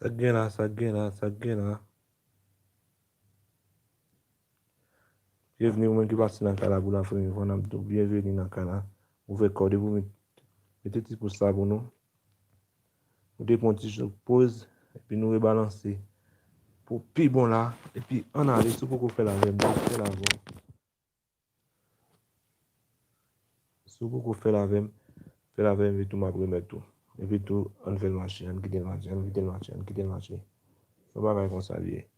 Ça gagne là, ça gagne là, ça gagne là. Bienvenue au monde qui passe dans le cas là pour la première fois. Bienvenue dans le cas là. Vous faites corder pour mettre petit pouce là pour nous. Nous dépontons pause et puis nous rebalancer. Pour plus bon là. Et puis on a tout pour faire la même. Faire la même. Tout pour faire la même. Faire la même et tout ma première tout. Et puis tout, on fait le marché, on quitte le marché, on quitte le marché, on quitte le marché. Ça va comme ça, lié.